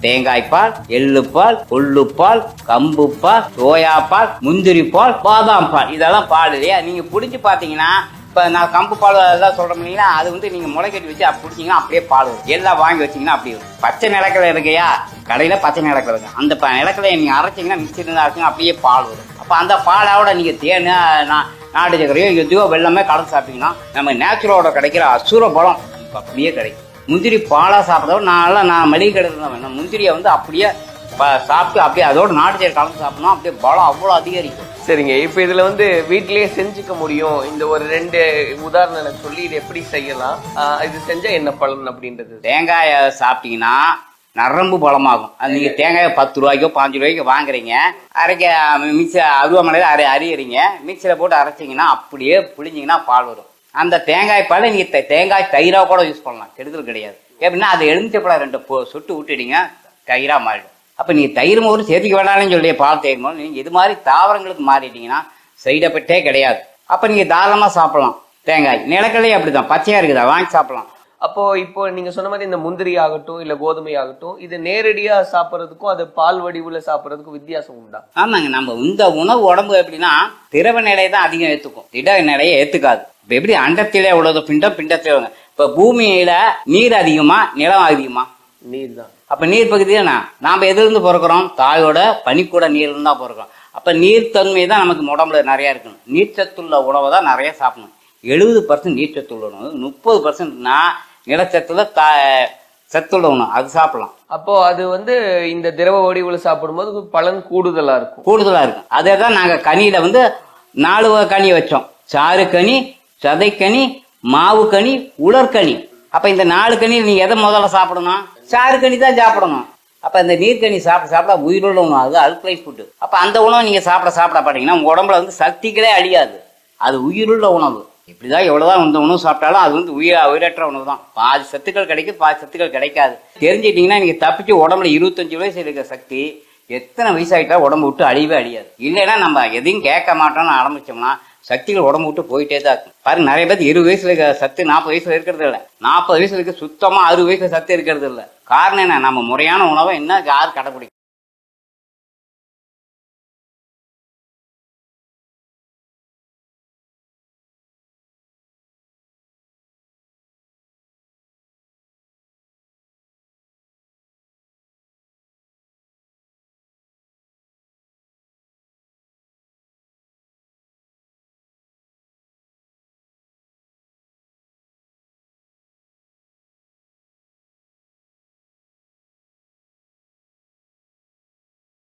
தேங்காய் பால், எள்ளுப்பால், கொள்ளுப்பால், கம்புப்பால், சோயாப்பால், முந்திரி பால், பாதாம் பால், இதெல்லாம் பால் இல்லையா. நீங்க புடிச்சு பாத்தீங்கன்னா இப்ப நான் கம்பு பால் எல்லாம் சொல்றோம் இல்லைங்களா, அது வந்து நீங்க முளைக்கட்டி வச்சு பிடிச்சிங்கன்னா அப்படியே பால் வரும். எல்லாம் வாங்கி வச்சீங்கன்னா அப்படியே வரும். பச்சை நிலக்கடலை இருக்கையா, கடையில பச்சை நிலக்கடலை இருக்கு, அந்த நிலக்கடலையை நீங்க அரைச்சிங்கன்னா மிக்சி இருந்தா அப்படியே பால் வரும். அப்ப அந்த பாலோட நீங்க தேன் நாட்டு சக்கரையோ எதையோ வெள்ளமே கலந்து சாப்பிட்டீங்கன்னா நம்ம நேச்சுரலோட கிடைக்கிற அசுர பலம் அப்படியே கிடைக்கும். முந்திரி பாலா சாப்பிட்றதோட நான் மளிகை கடையில் தான் வேணும். முந்திரியை வந்து அப்படியே சாப்பிட்டு அப்படியே அதோட நாட்டு சக்கரை கலந்து சாப்பிட்டோம்னா அப்படியே பலம் அவ்வளோ அதிகரிக்கும். சரிங்க, இப்ப இதுல வந்து வீட்லயே செஞ்சுக்க முடியும். இந்த ஒரு 2 உதாரணம் சொல்லி இது எப்படி செய்யலாம், இது செஞ்சா என்ன பலன் அப்படின்றது. தேங்காயை சாப்பிட்டீங்கன்னா நரம்பு பலமாகும். அது நீங்க தேங்காயை 10 ரூபாய்க்கோ 5 ரூபாய்க்கோ வாங்குறீங்க, அரைக்க மிக்சி அருவாமனையில அறியறீங்க, மிக்சியில போட்டு அரைச்சிங்கன்னா அப்படியே புளிஞ்சிங்கன்னா பால் வரும். அந்த தேங்காய் பாலை நீங்க தேங்காய் தயிரா கூட யூஸ் பண்ணலாம், கெடுதல் கிடையாது. எப்படின்னா அது எலுமிச்சப்பழம் 2 சொட்டு விட்டுட்டீங்க, தயிரா மாறிடும். அப்ப நீங்க தயிர் மோர் சேர்த்துக்க வேண்டாம்னு சொல்லி பால் தயிர் மோர் நீங்க இது மாதிரி தாவரங்களுக்கு மாறிட்டீங்கன்னா சைடு எஃபெக்டே கிடையாது. அப்ப நீங்க தாராளமா சாப்பிடலாம். தேங்காய் நிலக்கடலையே அப்படிதான் பச்சையா இருக்குதா வாங்கி சாப்பிடலாம். அப்போ இப்போ நீங்க சொன்ன மாதிரி இந்த முந்திரி ஆகட்டும் இல்ல கோதுமை ஆகட்டும், இது நேரடியா சாப்பிட்றதுக்கும் அது பால் வடிவுல சாப்பிட்றதுக்கும் வித்தியாசம் உண்டா? ஆமாங்க, நம்ம இந்த உணவு உடம்பு எப்படின்னா திரவ நிலையை தான் அதிகம் ஏத்துக்கும், திட நிலையை ஏத்துக்காது. இப்ப எப்படி அண்டத்திலே உள்ளது பிண்டம், பிண்டத்திலே இப்ப பூமியில நீர் அதிகமா நிலம் அதிகமா? நீர் தான். அப்ப நீர் பகுதியா நாம எதுல இருந்து பிறக்கிறோம்? தாயோட பனிக்கூட நீர்ல இருந்தா பிறக்கிறோம். அப்ப நீர்த்தன்மை தான் நமக்கு உடம்புல நிறைய இருக்கணும். நீர்ச்சத்துள்ள உணவை தான் நிறைய சாப்பிடணும். 70% நீர்ச்சத்துள்ள உணவு, 30%னா நிலச்சத்துல சத்துள்ள உணவு, அது சாப்பிடலாம். அப்போ அது வந்து இந்த திரவ வடிவுல சாப்பிடும்போது பலன் கூடுதலா இருக்கும். அதே தான் நாங்க கனியில வந்து 4 வகை கனி வச்சோம். சாறு கனி, சதை கனி, மாவு கனி, உலர்கனி. அப்ப இந்த 4 கனியில் நீங்க எதை முதல்ல சாப்பிடணும்? சாறு கனி தான் சாப்பிடணும். அப்ப இந்த நீர்க்கனி சாப்பிட உயிருள்ள உணவு, அது அல்கலைன் ஃபுட்டு. அப்ப அந்த உணவை நீங்க சாப்பிட பாத்தீங்கன்னா உங்க உடம்புல வந்து சக்திகளே அழியாது, அது உயிருள்ள உணவு. இப்படிதான் எவ்வளவுதான் இந்த உணவு சாப்பிட்டாலும் அது வந்து உயிரற்ற உணவு தான். பாதி சத்துக்கள் கிடைக்கும், பாதி சத்துக்கள் கிடைக்காது. தெரிஞ்சுட்டீங்கன்னா நீங்க தப்பிச்சு உடம்புல 25 வயசு இருக்கிற சக்தி எத்தனை வயசாயிட்டா உடம்பு விட்டு அழியவே அழியாது. இல்லைன்னா நம்ம எதையும் கேட்க மாட்டோம்னு ஆரம்பிச்சோம்னா சக்திகள் உடம்பு விட்டு போயிட்டே தான் இருக்கும். பாருங்க, நிறைய பேர் 20 வயசுல இருக்க சத்து 40 வயசுல இருக்கிறது இல்லை, 40 வயசுல இருக்க சுத்தமா 60 வயசுல சத்து இருக்கிறது இல்லை. காரணம் என்ன? நம்ம முறையான உணவை என்ன யார் கடைபிடிக்கும்?